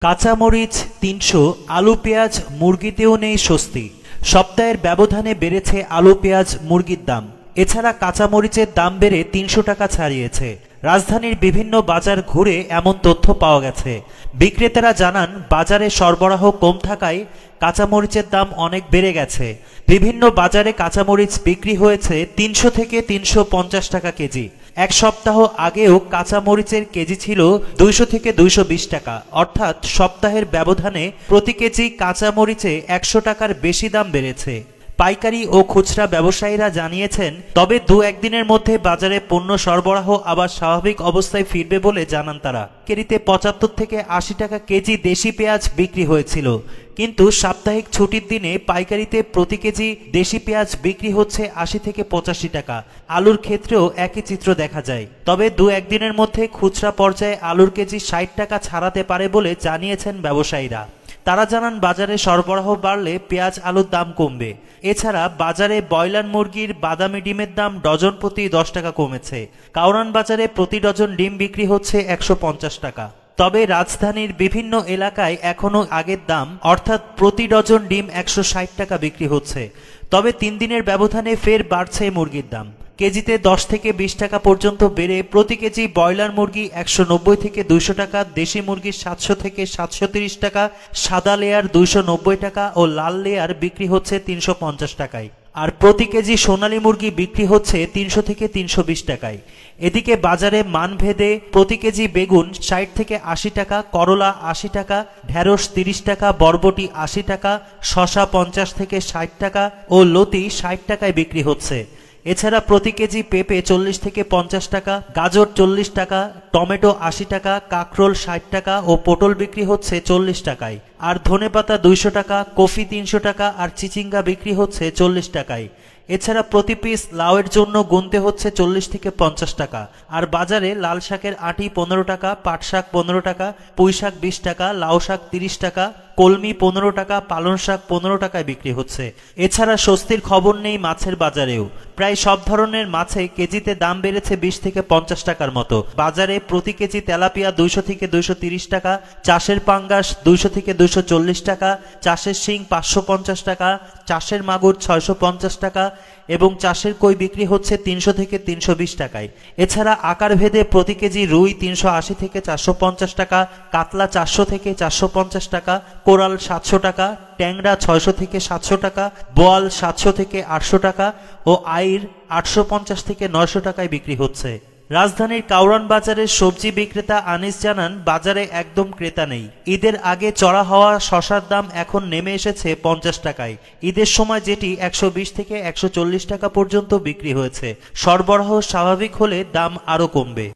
কাঁচামরিচ ৩০০, আলু পেঁয়াজ মুরগিতেও নেই স্বস্তি। সপ্তাহের ব্যবধানে বেড়েছে আলু পেঁয়াজ মুরগির দাম। এছাড়া কাঁচামরিচের দাম বেড়ে ৩০০ টাকা ছাড়িয়েছে। রাজধানীর বিভিন্ন বাজার ঘুরে এমন তথ্য পাওয়া গেছে। বিক্রেতারা জানান, বাজারে সরবরাহ কম থাকায় কাঁচামরিচের দাম অনেক বেড়ে গেছে। বিভিন্ন বাজারে কাঁচামরিচ বিক্রি হয়েছে ৩০০ থেকে ৩৫০ টাকা কেজি। এক সপ্তাহ আগেও কাঁচামরিচের কেজি ছিল ২০০ থেকে ২২০ টাকা, অর্থাৎ সপ্তাহের ব্যবধানে প্রতি কেজি কাঁচামরিচে ১০০ টাকার বেশি দাম বেড়েছে। পাইকারি ও খুচরা ব্যবসায়ীরা জানিয়েছেন, তবে দু-একদিনের মধ্যে বাজারে পণ্য সরবরাহ আবার স্বাভাবিক অবস্থায় ফিরবে বলে জানান তারা। কেরিতে ৭৫ থেকে ৮০ টাকা কেজি দেশি পেঁয়াজ বিক্রি হয়েছিল, কিন্তু সাপ্তাহিক ছুটির দিনে পাইকারিতে প্রতি কেজি দেশি পেঁয়াজ বিক্রি হচ্ছে ৮০ থেকে ৮৫ টাকা। আলুর ক্ষেত্রেও একই চিত্র দেখা যায়। তবে দু-একদিনের মধ্যে খুচরা পর্যায়ে আলুর কেজি ৬০ টাকা ছাড়াতে পারে বলে জানিয়েছেন ব্যবসায়ীরা। তারা জানান, বাজারে সরবরাহ বাড়লে পেঁয়াজ আলুর দাম কমবে। এছাড়া বাজারে ব্রয়লার মুরগির বাদামি ডিমের দাম ডজন প্রতি ১০ টাকা কমেছে। কাউরান বাজারে প্রতি ডজন ডিম বিক্রি হচ্ছে ১৫০ টাকা। তবে রাজধানীর বিভিন্ন এলাকায় এখনও আগের দাম, অর্থাৎ প্রতি ডজন ডিম ১৬০ টাকা বিক্রি হচ্ছে। তবে ৩ দিনের ব্যবধানে ফের বাড়ছে মুরগির দাম। কেজিতে ১০ থেকে ২০ টাকা পর্যন্ত বেড়ে প্রতি কেজি ব্রয়লার মুরগি ১৯০ থেকে ২০০ টাকা, দেশি মুরগি ৭০০ থেকে ৭৩০ টাকা, সাদা লেয়ার ২৯০ টাকা ও লাল লেয়ার বিক্রি হচ্ছে ৩৫০ টাকায়। আর প্রতি কেজি সোনালী মুরগি বিক্রি হচ্ছে ৩০০ থেকে ৩২০ টাকায়। এদিকে বাজারে মানভেদে প্রতি কেজি বেগুন ৬০ থেকে ৮০ টাকা, করলা ৮০ টাকা, ঢেঁড়স ৩০ টাকা, বরবটি ৮০ টাকা, শসা ৫০ থেকে ৬০ টাকা ও লতি ৬০ টাকায় বিক্রি হচ্ছে। এছাড়া প্রতি কেজি পেঁপে ৪০ থেকে ৫০ টাকা, গাজর ৪০ টাকা, টমেটো ৮০ টাকা, কাঁকরোল ৬০ টাকা ও পটল বিক্রি হচ্ছে ৪০ টাকায়। আর ধনেপাতা ২০০ টাকা, কফি ৩০০ টাকা আর চিচিঙ্গা বিক্রি হচ্ছে ৪০ টাকায়। এছাড়া প্রতি পিস লাউয়ের জন্য গুনতে হচ্ছে ৪০ থেকে ৫০ টাকা। আর বাজারে লাল শাকের আঁটি ১৫ টাকা, পাট শাক ১৫ টাকা, পুঁই শাক ২০ টাকা, লাউ শাক ৩০ টাকা, কলমি ১৫ টাকা, পালং শাক ১৫ টাকায় বিক্রি হচ্ছে। এছাড়া স্বস্তির খবর নেই মাছের বাজারেও। প্রায় সব ধরনের মাছে কেজিতে দাম বেড়েছে ২০ থেকে ৫০ টাকার মতো। বাজারে প্রতি কেজি তেলাপিয়া ২০০ থেকে ২৩০ টাকা, চাষের পাঙ্গাস ২০০ থেকে ২৪০ টাকা, চাষের শিং ৫৫০ টাকা, চাষের মাগুর ৬৫০ টাকা এবং চাষের কই বিক্রি হচ্ছে ৩০০ থেকে ৩২০ টাকায়। এছাড়া আকার ভেদে প্রতি কেজি রুই ৩৮০ থেকে ৪৫০ টাকা, কাতলা ৪০০ থেকে ৪৫০ টাকা, কোরাল ৭০০ টাকা, ট্যাংরা ৬০০ থেকে ৭০০ টাকা, বোয়াল ৭০০ থেকে ৮০০ টাকা ও আইর ৮৫০ থেকে ৯০০ টাকায় বিক্রি হচ্ছে। রাজধানীর কাউরান বাজারের সবজি বিক্রেতা আনিস জানান, বাজারে একদম ক্রেতা নেই। ঈদের আগে চড়া হওয়া শসার দাম এখন নেমে এসেছে ৫০ টাকায়। ঈদের সময় যেটি ১২০ থেকে ১৪০ টাকা পর্যন্ত বিক্রি হয়েছে। সরবরাহ স্বাভাবিক হলে দাম আরও কমবে।